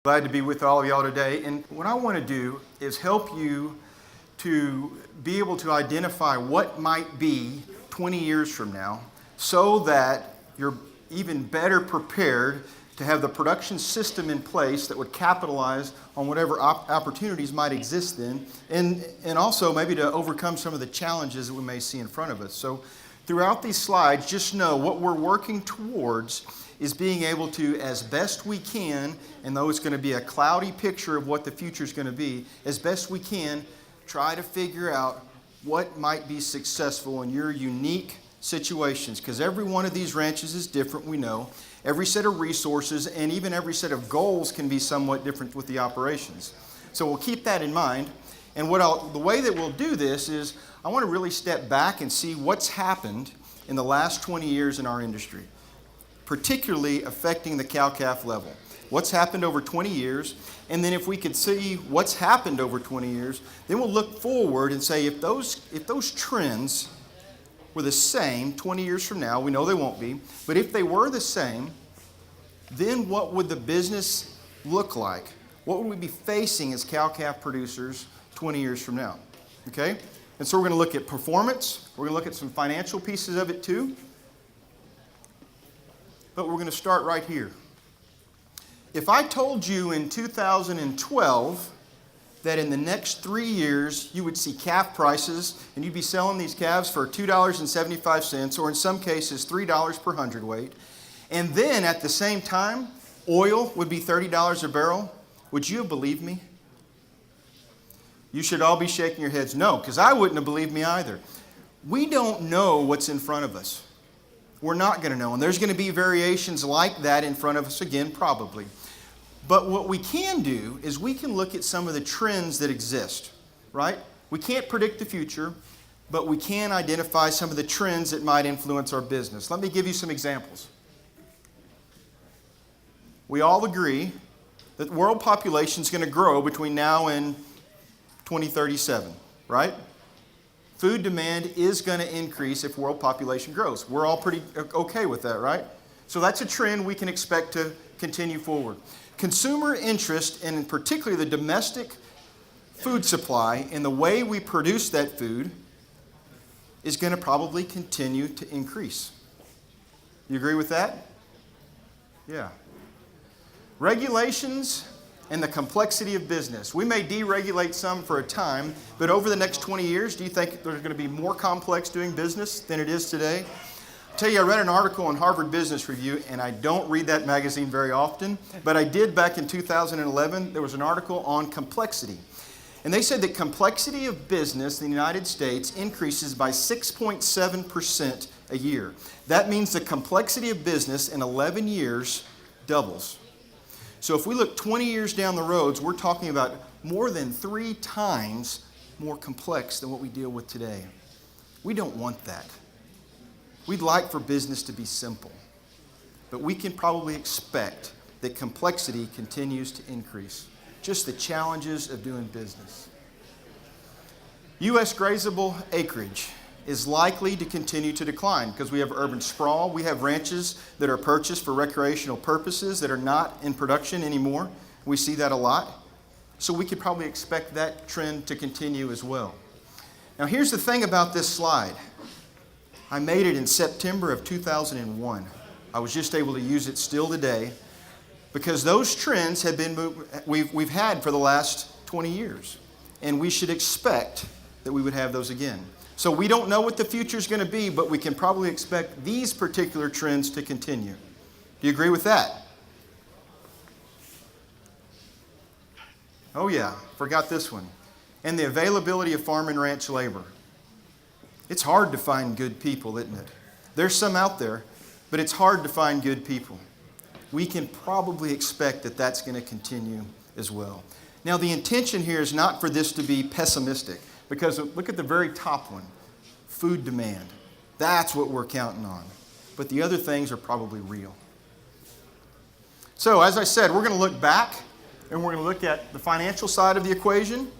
Glad to be with all of y'all today. And what I want to do is help you to be able to identify what might be 20 years from now so that you're even better prepared to have the production system in place that would capitalize on whatever opportunities might exist then, and also maybe to overcome some of the challenges that we may see in front of us. So throughout these slides, just know what we're working towards is being able to, as best we can, and though it's going to be a cloudy picture of what the future is going to be, as best we can, try to figure out what might be successful in your unique situations. Because every one of these ranches is different, we know. Every set of resources and even every set of goals can be somewhat different with the operations. So we'll keep that in mind. And the way that we'll do this is I want to really step back and see what's happened in the last 20 years in our industry, particularly affecting the cow-calf level. What's happened over 20 years, and then if we could see what's happened over 20 years, then we'll look forward and say if those trends were the same 20 years from now, we know they won't be, but if they were the same, then what would the business look like? What would we be facing as cow-calf producers 20 years from now? Okay? And so we're going to look at performance. We're going to look at some financial pieces of it too. But we're going to start right here. If I told you in 2012 that in the next 3 years you would see calf prices and you'd be selling these calves for $2.75 or in some cases $3 per hundredweight, and then at the same time oil would be $30 a barrel, would you have believed me? You should all be shaking your heads no, because I wouldn't have believed me either. We don't know what's in front of us. We're not going to know. And there's going to be variations like that in front of us again, probably. But what we can do is we can look at some of the trends that exist, right? We can't predict the future, but we can identify some of the trends that might influence our business. Let me give you some examples. We all agree that the world population is going to grow between now and 2037, right? Food demand is going to increase if world population grows. We're all pretty okay with that, right? So that's a trend we can expect to continue forward. Consumer interest, and in particular the domestic food supply and the way we produce that food is going to probably continue to increase. You agree with that? Yeah. Regulations and the complexity of business. We may deregulate some for a time, but over the next 20 years, do you think there's going to be more complex doing business than it is today? I'll tell you, I read an article in Harvard Business Review, and I don't read that magazine very often, but I did back in 2011. There was an article on complexity. And they said that complexity of business in the United States increases by 6.7% a year. That means the complexity of business in 11 years doubles. So if we look 20 years down the roads, we're talking about more than 3 times more complex than what we deal with today. We don't want that. We'd like for business to be simple, but we can probably expect that complexity continues to increase. Just the challenges of doing business. U.S. grazable acreage is likely to continue to decline because we have urban sprawl. We have ranches that are purchased for recreational purposes that are not in production anymore. We see that a lot. So we could probably expect that trend to continue as well. Now here's the thing about this slide. I made it in September of 2001. I was just able to use it still today because those trends have been we've had for the last 20 years. And we should expect that we would have those again. So we don't know what the future is going to be, but we can probably expect these particular trends to continue. Do you agree with that? Oh yeah, forgot this one. And the availability of farm and ranch labor. It's hard to find good people, isn't it? There's some out there, but it's hard to find good people. We can probably expect that that's going to continue as well. Now the intention here is not for this to be pessimistic. Because look at the very top one, food demand. That's what we're counting on. But the other things are probably real. So as I said, we're going to look back and we're going to look at the financial side of the equation.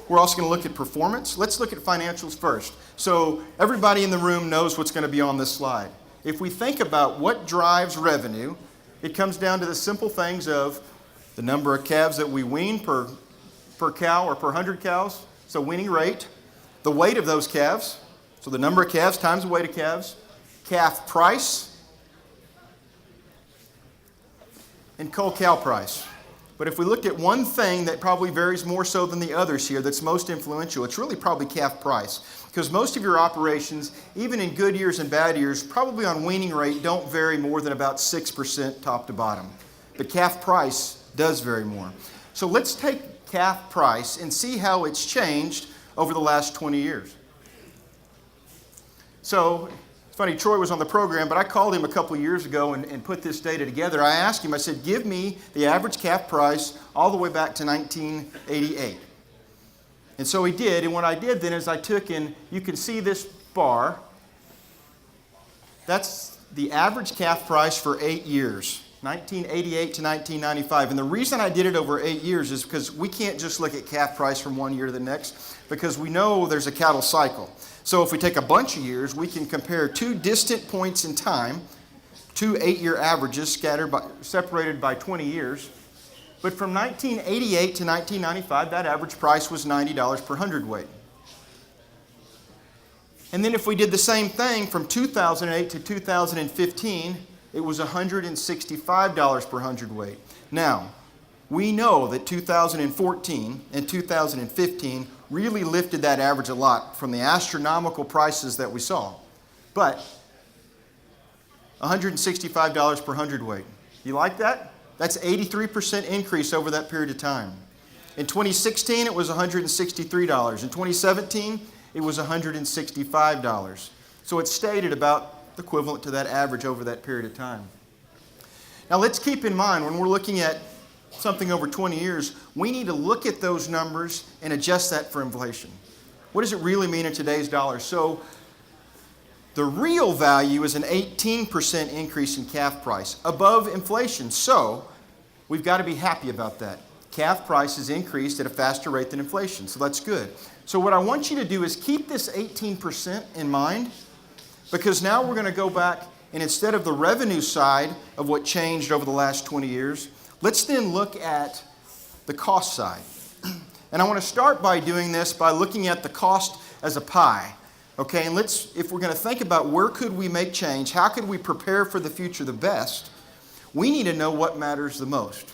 We're also going to look at performance. Let's look at financials first. So everybody in the room knows what's going to be on this slide. If we think about what drives revenue, it comes down to the simple things of the number of calves that we wean per cow or per 100 cows, so weaning rate, the weight of those calves, so the number of calves times the weight of calves, calf price, and cull cow price. But if we looked at one thing that probably varies more so than the others here that's most influential, it's really probably calf price. Because most of your operations, even in good years and bad years, probably on weaning rate don't vary more than about 6% top to bottom. But calf price does vary more. So let's take calf price and see how it's changed over the last 20 years. So it's funny, Troy was on the program, but I called him a couple of years ago and put this data together. I asked him, I said, give me the average calf price all the way back to 1988. And so he did, and what I did then is I took and you can see this bar. That's the average calf price for 8 years, 1988 to 1995. And the reason I did it over 8 years is because we can't just look at calf price from one year to the next, because we know there's a cattle cycle. So if we take a bunch of years, we can compare two distant points in time, two 8-year averages separated by 20 years. But from 1988 to 1995, that average price was $90 per hundredweight. And then if we did the same thing from 2008 to 2015, it was $165 per hundredweight. Now, we know that 2014 and 2015 really lifted that average a lot from the astronomical prices that we saw. But $165 per hundredweight. You like that? That's 83% increase over that period of time. In 2016, it was $163. In 2017, it was $165. So it stayed at about the equivalent to that average over that period of time. Now let's keep in mind when we're looking at something over 20 years, we need to look at those numbers and adjust that for inflation. What does it really mean in today's dollars? So the real value is an 18% increase in calf price above inflation. So we've got to be happy about that. Calf price has increased at a faster rate than inflation, so that's good. So what I want you to do is keep this 18% in mind, because now we're going to go back and instead of the revenue side of what changed over the last 20 years, let's then look at the cost side. And I want to start by doing this by looking at the cost as a pie. Okay, and if we're going to think about where could we make change, how could we prepare for the future the best, we need to know what matters the most.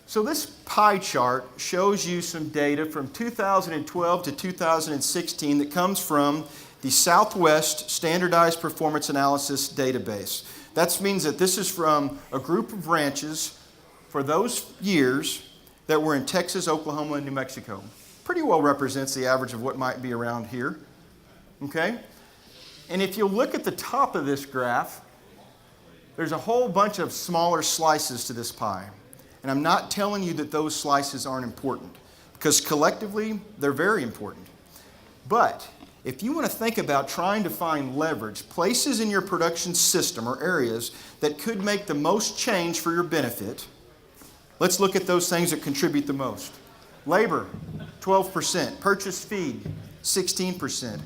So this pie chart shows you some data from 2012 to 2016 that comes from the Southwest Standardized Performance Analysis database. That means that this is from a group of ranches for those years that were in Texas, Oklahoma, and New Mexico. Pretty well represents the average of what might be around here. Okay? And if you look at the top of this graph, there's a whole bunch of smaller slices to this pie. And I'm not telling you that those slices aren't important, because collectively they're very important. But if you want to think about trying to find leverage, places in your production system or areas that could make the most change for your benefit, let's look at those things that contribute the most. Labor, 12%. Purchased feed, 16%.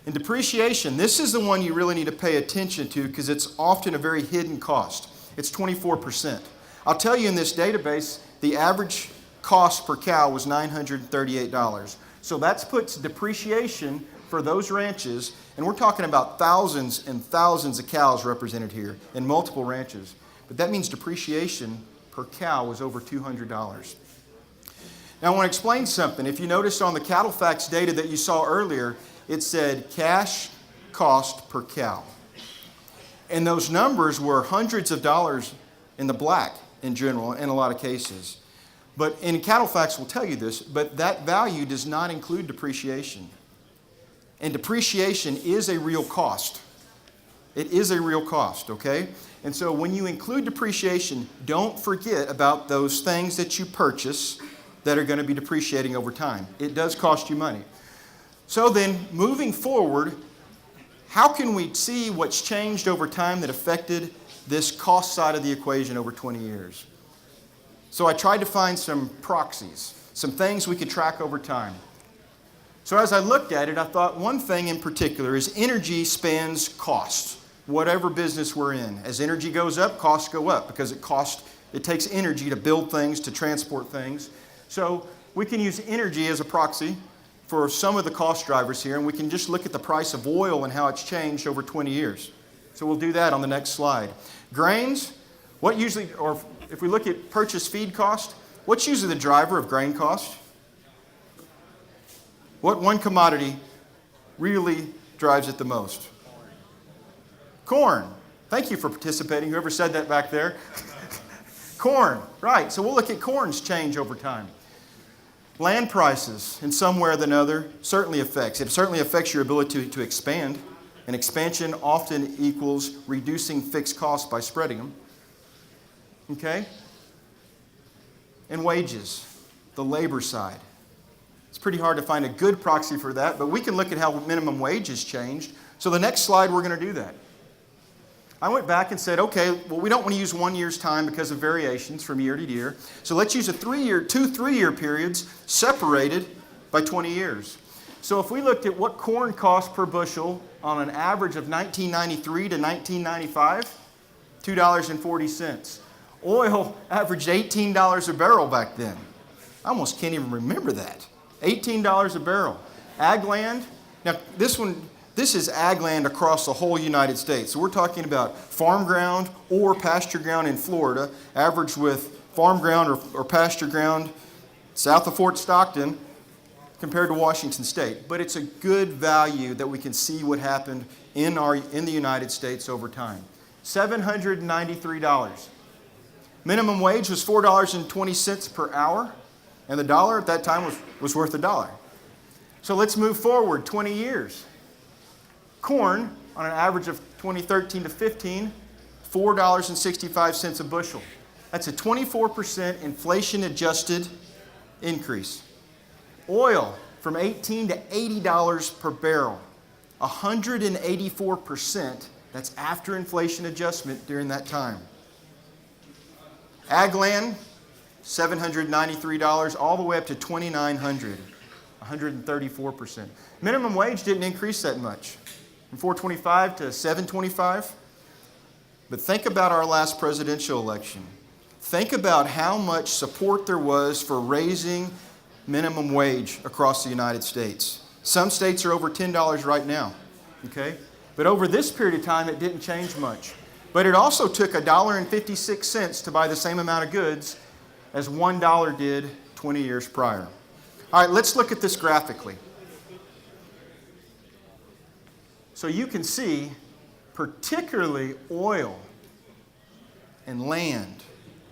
And depreciation, this is the one you really need to pay attention to because it's often a very hidden cost. It's 24%. I'll tell you in this database, the average cost per cow was $938. So that puts depreciation for those ranches, and we're talking about thousands and thousands of cows represented here in multiple ranches. But that means depreciation per cow was over $200. Now I want to explain something. If you notice on the cattle facts data that you saw earlier, it said cash cost per cow. And those numbers were hundreds of dollars in the black in general in a lot of cases. But in cattle facts will tell you this, but that value does not include depreciation. And depreciation is a real cost. It is a real cost, okay? And so when you include depreciation, don't forget about those things that you purchase that are going to be depreciating over time. It does cost you money. So then, moving forward, how can we see what's changed over time that affected this cost side of the equation over 20 years? So I tried to find some proxies, some things we could track over time. So as I looked at it, I thought one thing in particular is energy spans cost. whatever business we're in. As energy goes up, costs go up because it takes energy to build things, to transport things. So we can use energy as a proxy for some of the cost drivers here, and we can just look at the price of oil and how it's changed over 20 years. So we'll do that on the next slide. Grains, what usually, or if we look at purchase feed cost, what's usually the driver of grain cost? What one commodity really drives it the most? Corn. Thank you for participating, whoever said that back there. Corn, right. So we'll look at corn's change over time. Land prices, in some way or another, certainly affects. It certainly affects your ability to expand. And expansion often equals reducing fixed costs by spreading them. Okay? And wages, the labor side. It's pretty hard to find a good proxy for that, but we can look at how minimum wage has changed. So the next slide, we're going to do that. I went back and said, okay, well, we don't want to use 1 year's time because of variations from year to year. So let's use two 3-year periods separated by 20 years. So if we looked at what corn cost per bushel on an average of 1993 to 1995, $2.40. Oil averaged $18 a barrel back then. I almost can't even remember that. $18 a barrel. Ag land, now this is ag land across the whole United States. So we're talking about farm ground or pasture ground in Florida, averaged with farm ground or pasture ground south of Fort Stockton compared to Washington State. But it's a good value that we can see what happened in the United States over time. $793. Minimum wage was $4.20 per hour, and the dollar at that time was worth $1. So let's move forward 20 years. Corn, on an average of 2013 to 15, $4.65 a bushel. That's a 24% inflation-adjusted increase. Oil, from $18 to $80 per barrel, 184%. That's after inflation adjustment during that time. Ag land, $793, all the way up to $2,900, 134%. Minimum wage didn't increase that much, from $4.25 to $7.25. But think about our last presidential election. Think about how much support there was for raising minimum wage across the United States. Some states are over $10 right now, okay? But over this period of time, it didn't change much. But it also took $1.56 to buy the same amount of goods as $1 did 20 years prior. All right, let's look at this graphically. So you can see, particularly oil and land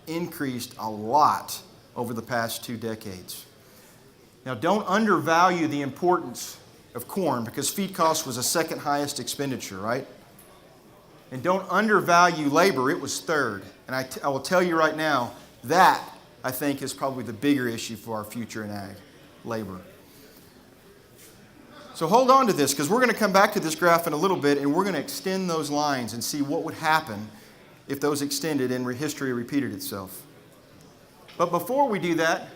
increased a lot over the past 2 decades. Now, don't undervalue the importance of corn, because feed cost was the second highest expenditure, right? And don't undervalue labor. It was third. And I will tell you right now, that, I think, is probably the bigger issue for our future in ag, labor. So hold on to this, because we're going to come back to this graph in a little bit, and we're going to extend those lines and see what would happen if those extended and history repeated itself. But before we do that,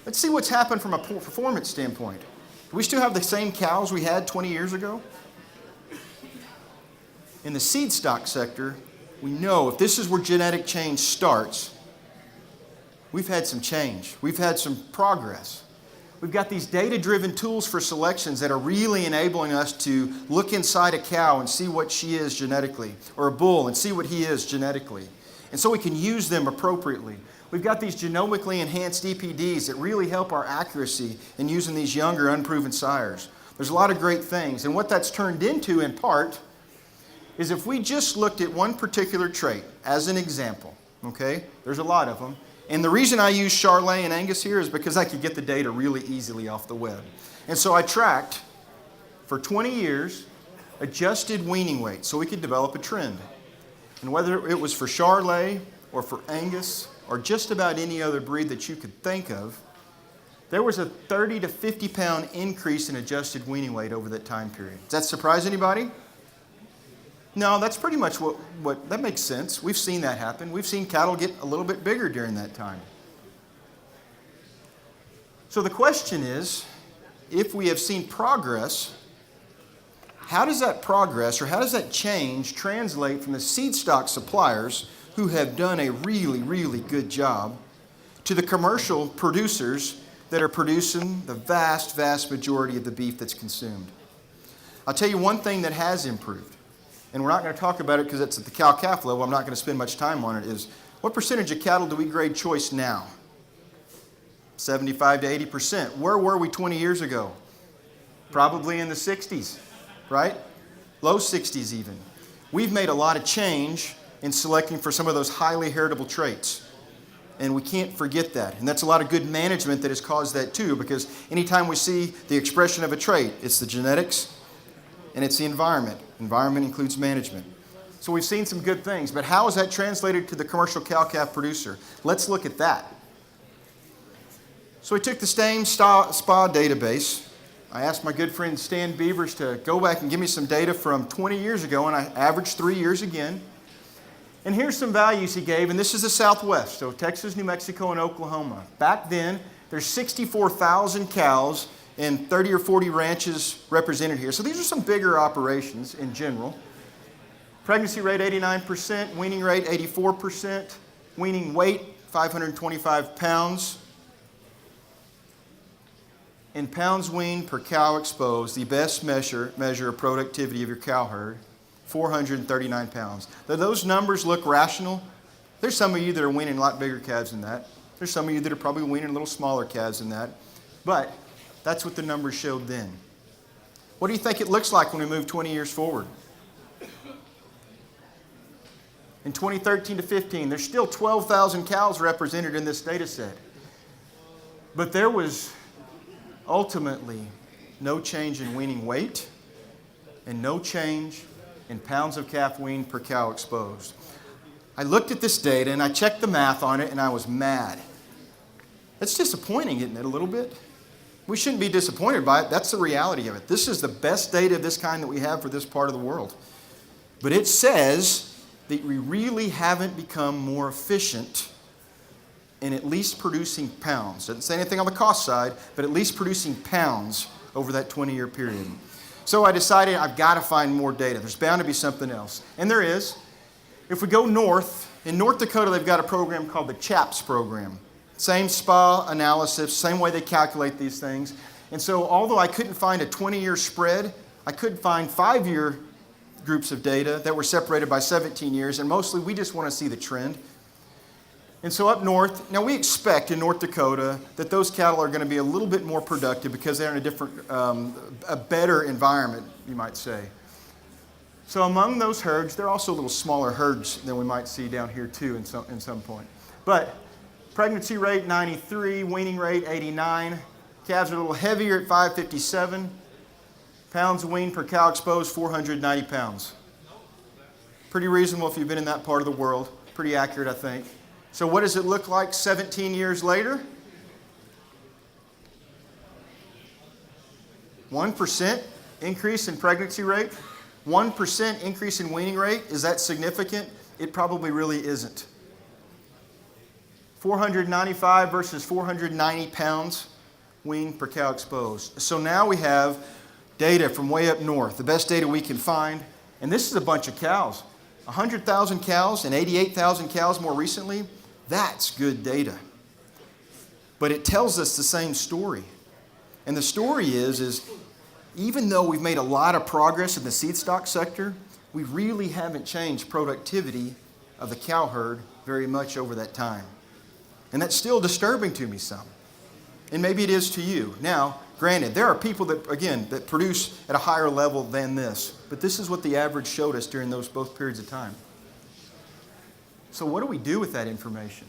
let's see what's happened from a performance standpoint. Do we still have the same cows we had 20 years ago? In the seed stock sector, we know if this is where genetic change starts, we've had some change. We've had some progress. We've got these data-driven tools for selections that are really enabling us to look inside a cow and see what she is genetically, or a bull and see what he is genetically. And so we can use them appropriately. We've got these genomically enhanced EPDs that really help our accuracy in using these younger, unproven sires. There's a lot of great things. And what that's turned into, in part, is if we just looked at one particular trait as an example, okay? There's a lot of them. And the reason I use Charolais and Angus here is because I could get the data really easily off the web. And so I tracked, for 20 years, adjusted weaning weight so we could develop a trend. And whether it was for Charolais or for Angus or just about any other breed that you could think of, there was a 30 to 50 pound increase in adjusted weaning weight over that time period. Does that surprise anybody? No, that's pretty much what that makes sense. We've seen that happen. We've seen cattle get a little bit bigger during that time. So the question is, if we have seen progress, how does that progress or how does that change translate from the seed stock suppliers who have done a really, really good job to the commercial producers that are producing the vast, vast majority of the beef that's consumed? I'll tell you one thing that has improved, and we're not going to talk about it because it's at the cow-calf level. I'm not going to spend much time on it, is what percentage of cattle do we grade choice now? 75 to 80%. Where were we 20 years ago? Probably in the 60s, right? Low 60s even. We've made a lot of change in selecting for some of those highly heritable traits. And we can't forget that. And that's a lot of good management that has caused that too, because anytime we see the expression of a trait, it's the genetics and it's the environment. Environment includes management. So we've seen some good things, but how is that translated to the commercial cow-calf producer? Let's look at that. So we took the same SPA database. I asked my good friend Stan Beavers to go back and give me some data from 20 years ago, and I averaged 3 years again. And here's some values he gave, and this is the Southwest, so Texas, New Mexico, and Oklahoma. Back then, there's 64,000 cows and 30 or 40 ranches represented here. So these are some bigger operations in general. Pregnancy rate 89%, weaning rate 84%, weaning weight 525 pounds. In pounds weaned per cow exposed, the best measure of productivity of your cow herd, 439 pounds. Now, those numbers look rational. There's some of you that are weaning a lot bigger calves than that. There's some of you that are probably weaning a little smaller calves than that. But that's what the numbers showed then. What do you think it looks like when we move 20 years forward? In 2013 to 15, there's still 12,000 cows represented in this data set. But there was ultimately no change in weaning weight and no change in pounds of calf weaned per cow exposed. I looked at this data and I checked the math on it and I was mad. That's disappointing, isn't it, a little bit? We shouldn't be disappointed by it. That's the reality of it. This is the best data of this kind that we have for this part of the world. But it says that we really haven't become more efficient in at least producing pounds. Doesn't say anything on the cost side, but at least producing pounds over that 20-year period. So I decided I've got to find more data. There's bound to be something else. And there is. If we go north, in North Dakota, they've got a program called the CHAPS program. Same SPA analysis, same way they calculate these things. And so although I couldn't find a 20-year spread, I could find 5-year groups of data that were separated by 17 years, and mostly we just want to see the trend. And so up north, now we expect in North Dakota that those cattle are going to be a little bit more productive because they're in a different, a better environment, you might say. So among those herds, there are also little smaller herds than we might see down here too in some point. But pregnancy rate 93, weaning rate 89. Calves are a little heavier at 557. Pounds weaned per cow exposed, 490 pounds. Pretty reasonable if you've been in that part of the world. Pretty accurate, I think. So what does it look like 17 years later? 1% increase in pregnancy rate. 1% increase in weaning rate. Is that significant? It probably really isn't. 495 versus 490 pounds weaned per cow exposed. So now we have data from way up north, the best data we can find. And this is a bunch of cows. 100,000 cows and 88,000 cows more recently. That's good data. But it tells us the same story. And the story is even though we've made a lot of progress in the seed stock sector, we really haven't changed productivity of the cow herd very much over that time. And that's still disturbing to me some. And maybe it is to you. Now, granted, there are people that, again, that produce at a higher level than this. But this is what the average showed us during those both periods of time. So what do we do with that information?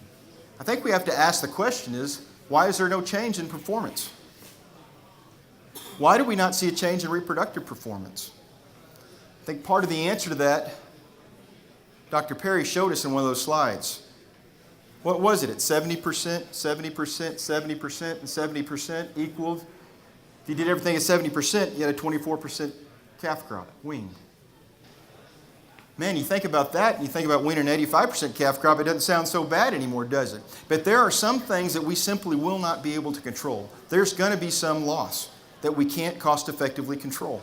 I think we have to ask the question is, why is there no change in performance? Why do we not see a change in reproductive performance? I think part of the answer to that, Dr. Perry showed us in one of those slides. What was it? At 70%, 70%, 70%, and 70% equaled. If you did everything at 70%, you had a 24% calf crop, weaned. Man, you think about that, and you think about weaning an 85% calf crop, it doesn't sound so bad anymore, does it? But there are some things that we simply will not be able to control. There's going to be some loss that we can't cost effectively control.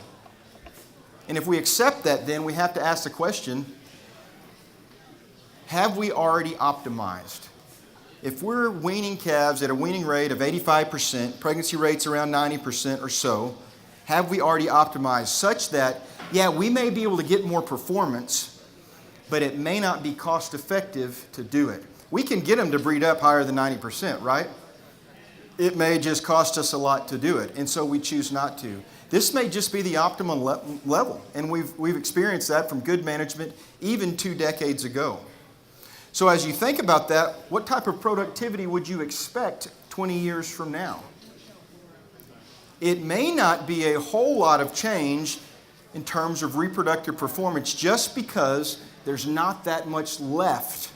And if we accept that, then we have to ask the question, have we already optimized? If we're weaning calves at a weaning rate of 85%, pregnancy rates around 90% or so, have we already optimized such that, yeah, we may be able to get more performance, but it may not be cost effective to do it. We can get them to breed up higher than 90%, right? It may just cost us a lot to do it, and so we choose not to. This may just be the optimum level, and we've experienced that from good management even 2 decades ago. So as you think about that, what type of productivity would you expect 20 years from now? It may not be a whole lot of change in terms of reproductive performance just because there's not that much left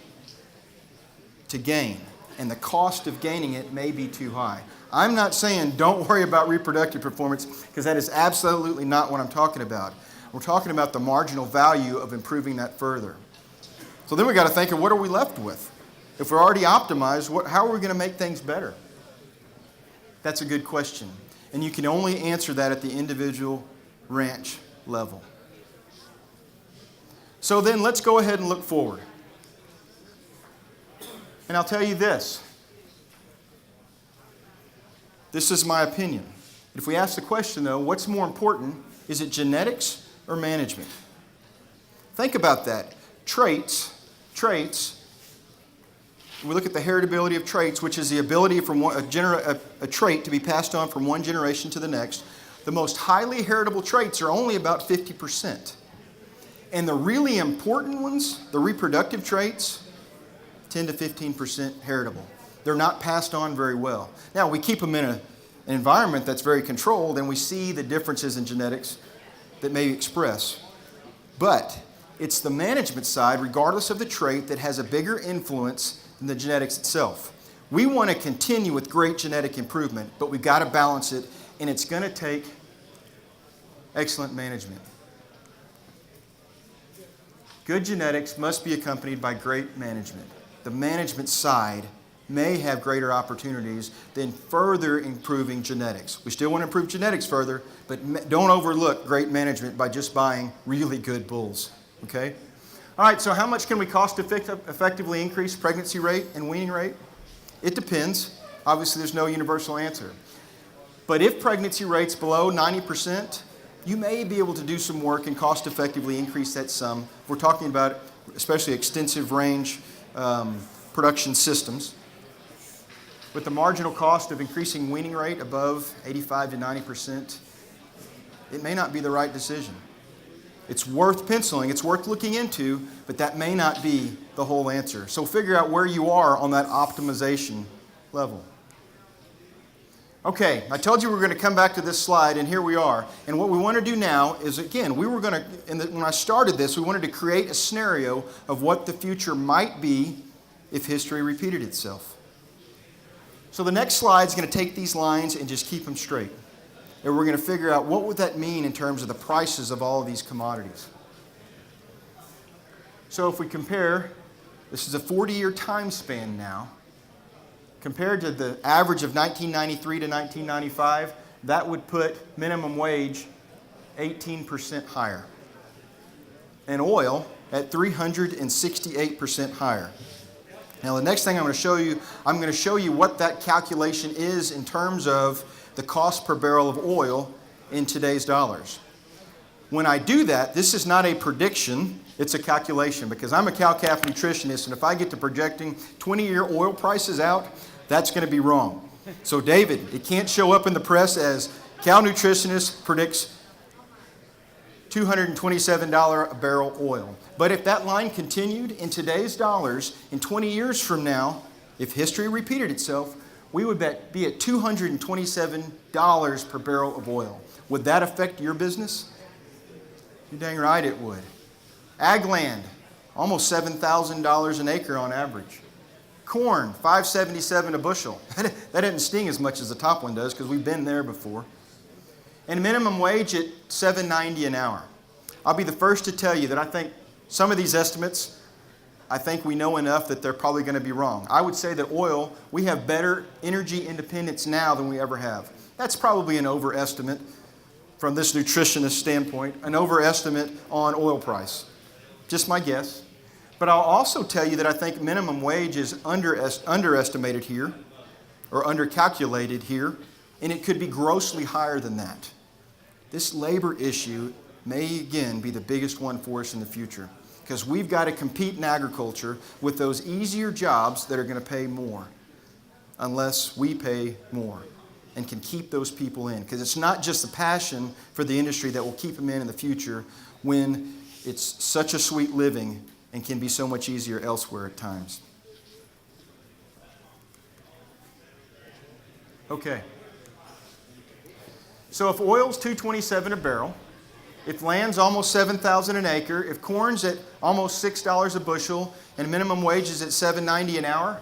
to gain, and the cost of gaining it may be too high. I'm not saying don't worry about reproductive performance, because that is absolutely not what I'm talking about. We're talking about the marginal value of improving that further. So then we got to think of what are we left with? If we're already optimized, how are we going to make things better? That's a good question. And you can only answer that at the individual ranch level. So then let's go ahead and look forward. And I'll tell you this. This is my opinion. If we ask the question, though, what's more important? Is it genetics or management? Think about that. Traits, we look at the heritability of traits, which is the ability for a trait to be passed on from one generation to the next. The most highly heritable traits are only about 50%. And the really important ones, the reproductive traits, 10 to 15% heritable. They're not passed on very well. Now, we keep them in an environment that's very controlled, and we see the differences in genetics that may express. But it's the management side, regardless of the trait, that has a bigger influence than the genetics itself. We want to continue with great genetic improvement, but we've got to balance it, and it's going to take excellent management. Good genetics must be accompanied by great management. The management side may have greater opportunities than further improving genetics. We still want to improve genetics further, but don't overlook great management by just buying really good bulls. Okay? All right, so how much can we cost effectively increase pregnancy rate and weaning rate? It depends. Obviously, there's no universal answer. But if pregnancy rate's below 90%, you may be able to do some work and cost effectively increase that sum. We're talking about especially extensive range production systems. With the marginal cost of increasing weaning rate above 85 to 90%, it may not be the right decision. It's worth penciling, it's worth looking into, but that may not be the whole answer. So figure out where you are on that optimization level. Okay, I told you we were going to come back to this slide, and here we are. And what we want to do now is, again, when I started this, we wanted to create a scenario of what the future might be if history repeated itself. So the next slide is going to take these lines and just keep them straight. And we're going to figure out what would that mean in terms of the prices of all of these commodities. So if we compare, this is a 40-year time span now. Compared to the average of 1993 to 1995, that would put minimum wage 18% higher. And oil at 368% higher. Now the next thing I'm going to show you what that calculation is in terms of the cost per barrel of oil in today's dollars. When I do that, this is not a prediction, it's a calculation, because I'm a cow-calf nutritionist, and if I get to projecting 20-year oil prices out, that's going to be wrong. So David, it can't show up in the press as cow nutritionist predicts $227 a barrel oil. But if that line continued in today's dollars, in 20 years from now, if history repeated itself, we would be at $227 per barrel of oil. Would that affect your business? You're dang right it would. Ag land, almost $7,000 an acre on average. Corn, $5.77 a bushel. That doesn't sting as much as the top one does because we've been there before. And minimum wage at $7.90 an hour. I'll be the first to tell you that I think some of these estimates, I think we know enough that they're probably going to be wrong. I would say that oil, we have better energy independence now than we ever have. That's probably an overestimate from this nutritionist standpoint, an overestimate on oil price. Just my guess. But I'll also tell you that I think minimum wage is underestimated here, or undercalculated here, and it could be grossly higher than that. This labor issue may again be the biggest one for us in the future, because we've got to compete in agriculture with those easier jobs that are going to pay more, unless we pay more and can keep those people in. Because it's not just the passion for the industry that will keep them in the future when it's such a sweet living and can be so much easier elsewhere at times. Okay. So if oil's $2.27 a barrel, if land's almost $7,000 an acre, if corn's at almost $6 a bushel, and minimum wage is at $7.90 an hour,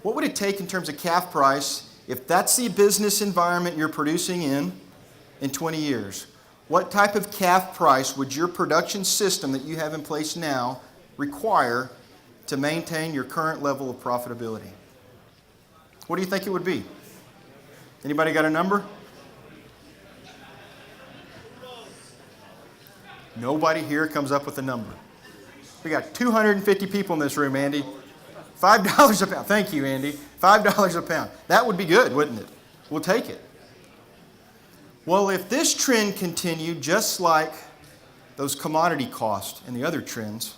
what would it take in terms of calf price if that's the business environment you're producing in 20 years? What type of calf price would your production system that you have in place now require to maintain your current level of profitability? What do you think it would be? Anybody got a number? Nobody here comes up with a number. We got 250 people in this room, Andy. $5 a pound. Thank you, Andy. $5 a pound. That would be good, wouldn't it? We'll take it. Well, if this trend continued just like those commodity costs and the other trends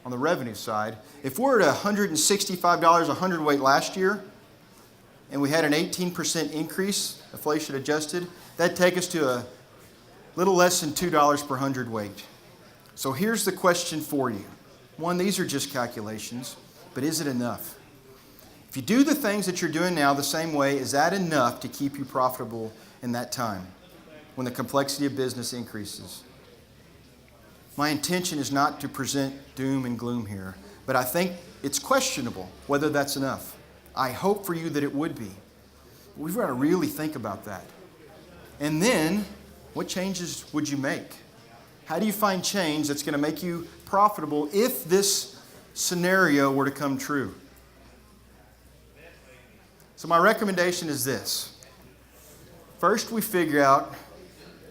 on the revenue side, if we're at $165 a hundredweight last year and we had an 18% increase, inflation adjusted, that'd take us to a little less than $2 per hundredweight. So here's the question for you. One, these are just calculations, but is it enough? If you do the things that you're doing now the same way, is that enough to keep you profitable in that time when the complexity of business increases? My intention is not to present doom and gloom here, but I think it's questionable whether that's enough. I hope for you that it would be. We've got to really think about that. And then, what changes would you make? How do you find change that's going to make you profitable if this scenario were to come true? So my recommendation is this. First, we figure out,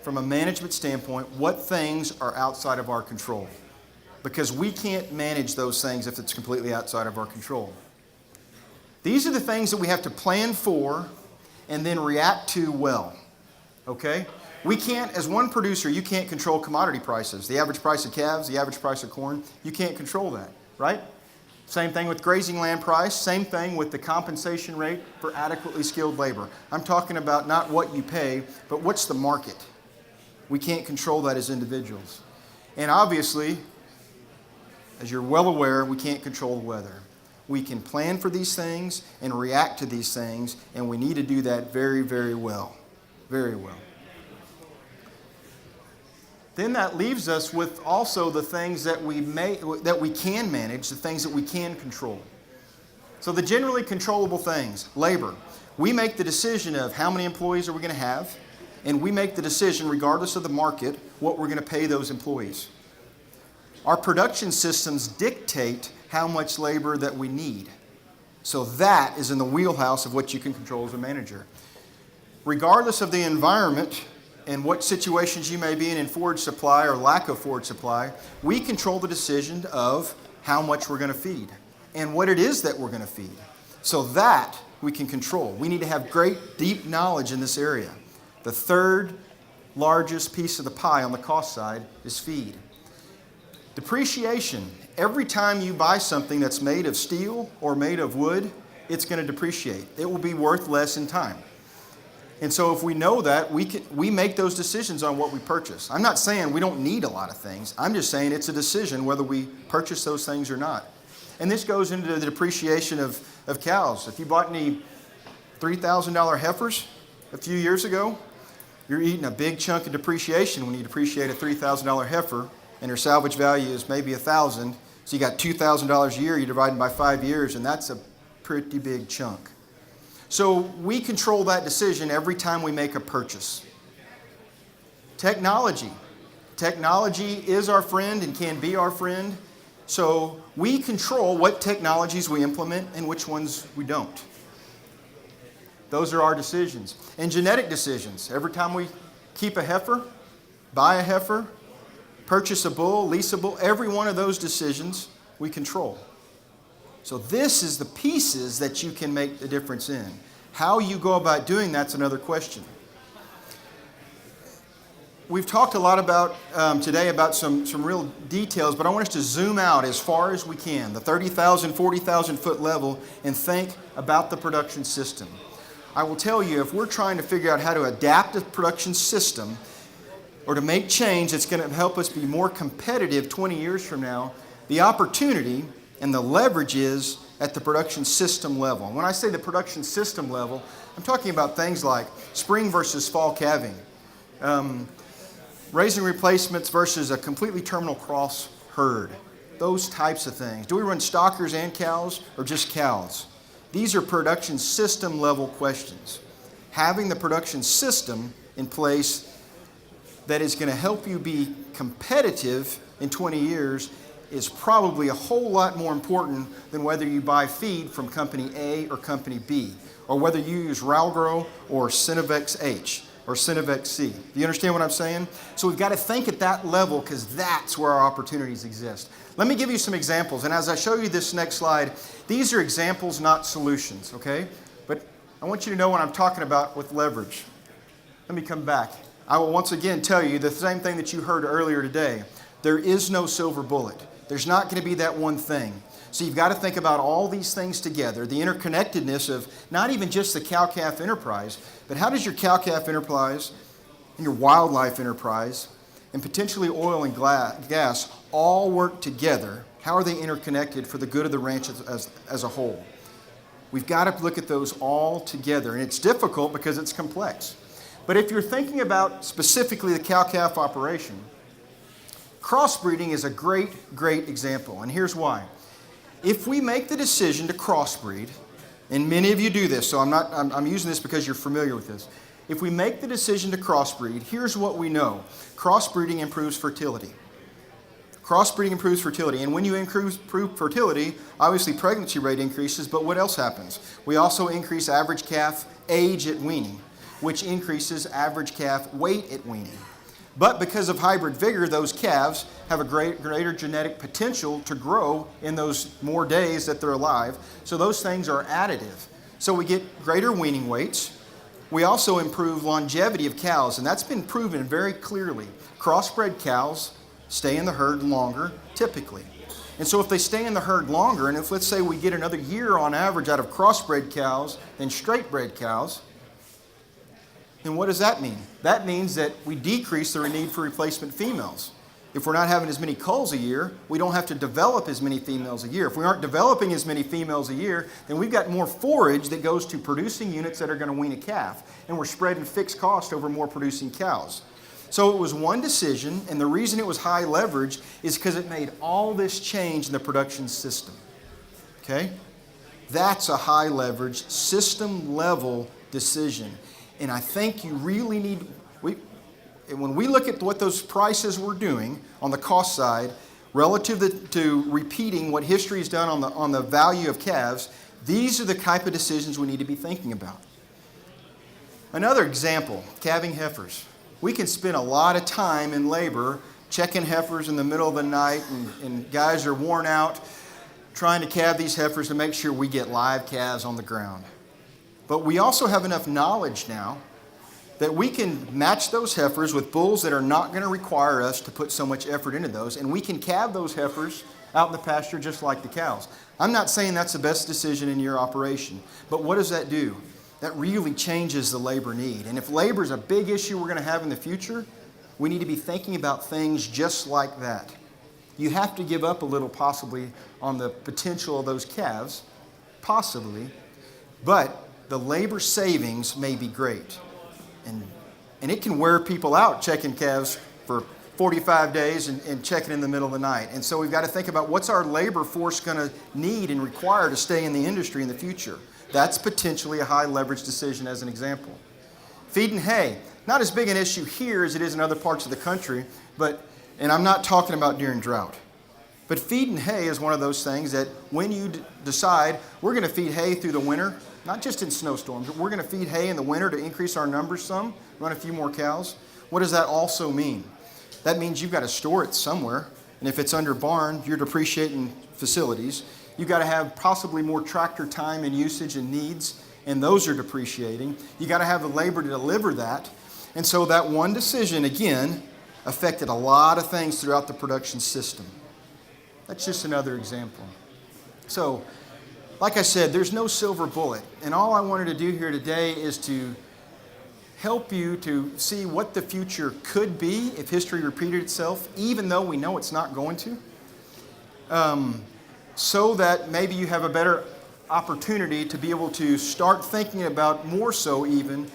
from a management standpoint, what things are outside of our control. Because we can't manage those things if it's completely outside of our control. These are the things that we have to plan for and then react to well. Okay? We can't, as one producer, you can't control commodity prices. The average price of calves, the average price of corn, you can't control that, right? Same thing with grazing land price, same thing with the compensation rate for adequately skilled labor. I'm talking about not what you pay, but what's the market. We can't control that as individuals. And obviously, as you're well aware, we can't control the weather. We can plan for these things and react to these things, and we need to do that very, very well. Very well. Then that leaves us with also the things that we can manage, the things that we can control. So the generally controllable things, labor. We make the decision of how many employees are we going to have, and we make the decision, regardless of the market, what we're going to pay those employees. Our production systems dictate how much labor that we need. So that is in the wheelhouse of what you can control as a manager. Regardless of the environment and what situations you may be in forage supply or lack of forage supply, we control the decision of how much we're going to feed and what it is that we're going to feed. So that we can control. We need to have great, deep knowledge in this area. The third largest piece of the pie on the cost side is feed. Depreciation. Every time you buy something that's made of steel or made of wood, it's going to depreciate. It will be worth less in time. And so if we know that, we make those decisions on what we purchase. I'm not saying we don't need a lot of things. I'm just saying it's a decision whether we purchase those things or not. And this goes into the depreciation of cows. If you bought any $3,000 heifers a few years ago, you're eating a big chunk of depreciation when you depreciate a $3,000 heifer and her salvage value is maybe $1,000. So you got $2,000 a year, you divide them by 5 years, and that's a pretty big chunk. So we control that decision every time we make a purchase. Technology. Technology is our friend and can be our friend. So we control what technologies we implement and which ones we don't. Those are our decisions. And genetic decisions. Every time we keep a heifer, buy a heifer, purchase a bull, lease a bull, every one of those decisions we control. So this is the pieces that you can make the difference in. How you go about doing that's another question. We've talked a lot about today about some real details, but I want us to zoom out as far as we can, the 30,000, 40,000 foot level, and think about the production system. I will tell you, if we're trying to figure out how to adapt a production system or to make change that's going to help us be more competitive 20 years from now, the opportunity and the leverage is at the production system level. And when I say the production system level, I'm talking about things like spring versus fall calving, raising replacements versus a completely terminal cross herd, those types of things. Do we run stockers and cows or just cows? These are production system level questions. Having the production system in place that is going to help you be competitive in 20 years is probably a whole lot more important than whether you buy feed from company A or company B, or whether you use Ralgro or Synovex H or Synovex C. Do you understand what I'm saying? So we've got to think at that level because that's where our opportunities exist. Let me give you some examples, and as I show you this next slide, these are examples, not solutions, okay? But I want you to know what I'm talking about with leverage. Let me come back. I will once again tell you the same thing that you heard earlier today. There is no silver bullet. There's not going to be that one thing. So you've got to think about all these things together, the interconnectedness of not even just the cow-calf enterprise, but how does your cow-calf enterprise and your wildlife enterprise and potentially oil and gas all work together? How are they interconnected for the good of the ranch as a whole? We've got to look at those all together, and it's difficult because it's complex. But if you're thinking about specifically the cow-calf operation, crossbreeding is a great example, and here's why. If we make the decision to crossbreed, and many of you do this, so I'm using this because you're familiar with this. If we make the decision to crossbreed, here's what we know. Crossbreeding improves fertility. Crossbreeding improves fertility, and when you improve fertility, obviously pregnancy rate increases, but what else happens? We also increase average calf age at weaning, which increases average calf weight at weaning. But because of hybrid vigor, those calves have a greater genetic potential to grow in those more days that they're alive. So those things are additive. So we get greater weaning weights. We also improve longevity of cows, and that's been proven very clearly. Crossbred cows stay in the herd longer, typically. And so if they stay in the herd longer, and if let's say we get another year on average out of crossbred cows than straight-bred cows, then what does that mean? That means that we decrease the need for replacement females. If we're not having as many culls a year, we don't have to develop as many females a year. If we aren't developing as many females a year, then we've got more forage that goes to producing units that are going to wean a calf. And we're spreading fixed cost over more producing cows. So it was one decision, and the reason it was high leverage is because it made all this change in the production system. Okay? That's a high leverage, system level decision. And I think you really need, when we look at what those prices were doing on the cost side, relative to repeating what history has done on the value of calves, these are the type of decisions we need to be thinking about. Another example, calving heifers. We can spend a lot of time and labor checking heifers in the middle of the night, and guys are worn out trying to calve these heifers to make sure we get live calves on the ground. But we also have enough knowledge now that we can match those heifers with bulls that are not going to require us to put so much effort into those, and we can calve those heifers out in the pasture just like the cows. I'm not saying that's the best decision in your operation, but what does that do? That really changes the labor need. And if labor is a big issue we're going to have in the future, we need to be thinking about things just like that. You have to give up a little possibly on the potential of those calves, possibly, but the labor savings may be great. And it can wear people out checking calves for 45 days and checking in the middle of the night. And so we've got to think about what's our labor force going to need and require to stay in the industry in the future. That's potentially a high leverage decision as an example. Feed and hay, not as big an issue here as it is in other parts of the country, and I'm not talking about during drought. But feed and hay is one of those things that when you decide we're going to feed hay through the winter, not just in snowstorms, but we're going to feed hay in the winter to increase our numbers some, run a few more cows. What does that also mean? That means you've got to store it somewhere. And if it's under barn, you're depreciating facilities. You've got to have possibly more tractor time and usage and needs, and those are depreciating. You've got to have the labor to deliver that. And so that one decision, again, affected a lot of things throughout the production system. That's just another example. So, like I said, there's no silver bullet. And all I wanted to do here today is to help you to see what the future could be if history repeated itself, even though we know it's not going to, so that maybe you have a better opportunity to be able to start thinking about, more so even,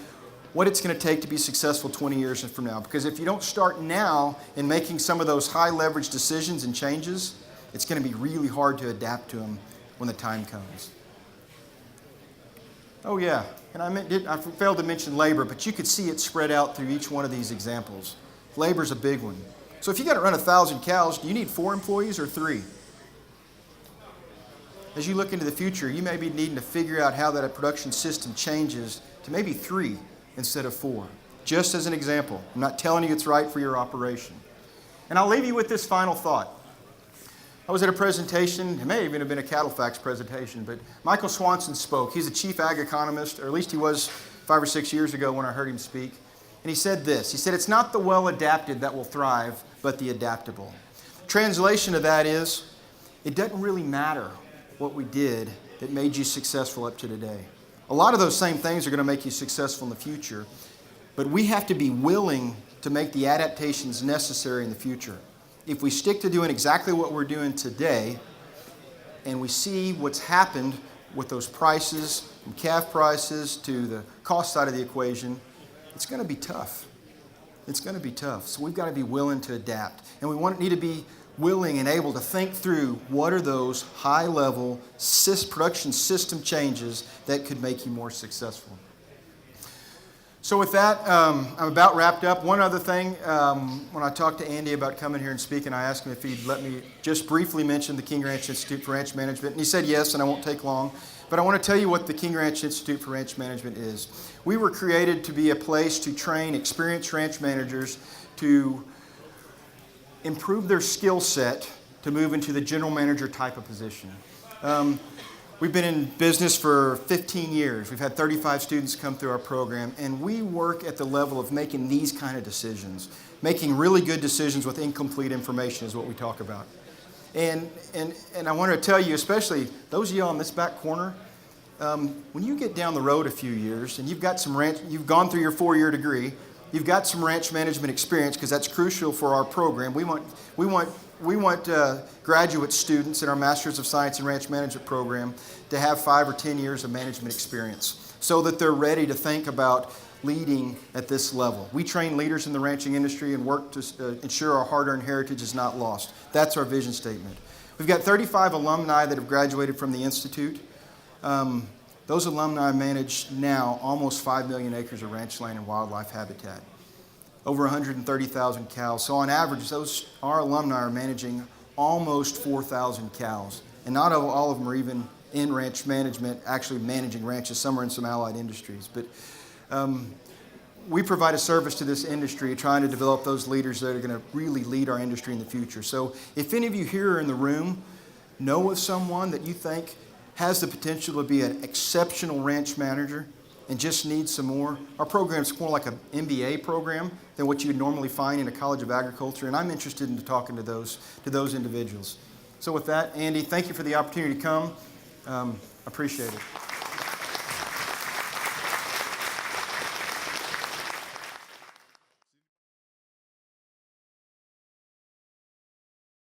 what it's going to take to be successful 20 years from now. Because if you don't start now in making some of those high leverage decisions and changes, it's going to be really hard to adapt to them when the time comes. Oh yeah, and I failed to mention labor, but you could see it spread out through each one of these examples. Labor's a big one. So if you got to run 1,000 cows, do you need 4 employees or 3? As you look into the future, you may be needing to figure out how that production system changes to maybe 3 instead of 4. Just as an example. I'm not telling you it's right for your operation. And I'll leave you with this final thought. I was at a presentation, it may even have been a cattle facts presentation, but Michael Swanson spoke. He's a chief ag economist, or at least he was 5 or 6 years ago when I heard him speak. And he said this, he said, "It's not the well-adapted that will thrive, but the adaptable." Translation of that is, it doesn't really matter what we did that made you successful up to today. A lot of those same things are going to make you successful in the future, but we have to be willing to make the adaptations necessary in the future. If we stick to doing exactly what we're doing today, and we see what's happened with those prices, from calf prices to the cost side of the equation, it's going to be tough. It's going to be tough. So we've got to be willing to adapt. And we need to be willing and able to think through what are those high-level production system changes that could make you more successful. So with that, I'm about wrapped up. One other thing, when I talked to Andy about coming here and speaking, I asked him if he'd let me just briefly mention the King Ranch Institute for Ranch Management, and he said yes, and I won't take long. But I want to tell you what the King Ranch Institute for Ranch Management is. We were created to be a place to train experienced ranch managers to improve their skill set to move into the general manager type of position. We've been in business for 15 years. We've had 35 students come through our program, and we work at the level of making these kind of decisions. Making really good decisions with incomplete information is what we talk about. And I want to tell you, especially those of you in this back corner, when you get down the road a few years and you've gone through your 4-year degree, you've got some ranch management experience, because that's crucial for our program. We want graduate students in our Masters of Science in Ranch Management program to have 5 or 10 years of management experience so that they're ready to think about leading at this level. We train leaders in the ranching industry and work to ensure our hard-earned heritage is not lost. That's our vision statement. We've got 35 alumni that have graduated from the Institute. Those alumni manage now almost 5 million acres of ranch land and wildlife habitat. Over 130,000 cows. So on average, our alumni are managing almost 4,000 cows. And not all of them are even in ranch management, actually managing ranches. Some are in some allied industries. But we provide a service to this industry trying to develop those leaders that are going to really lead our industry in the future. So if any of you here in the room know of someone that you think has the potential to be an exceptional ranch manager and just needs some more, our program's more like an MBA program than what you'd normally find in a College of Agriculture, and I'm interested in talking to those individuals. So with that, Andy, thank you for the opportunity to come. Appreciate it.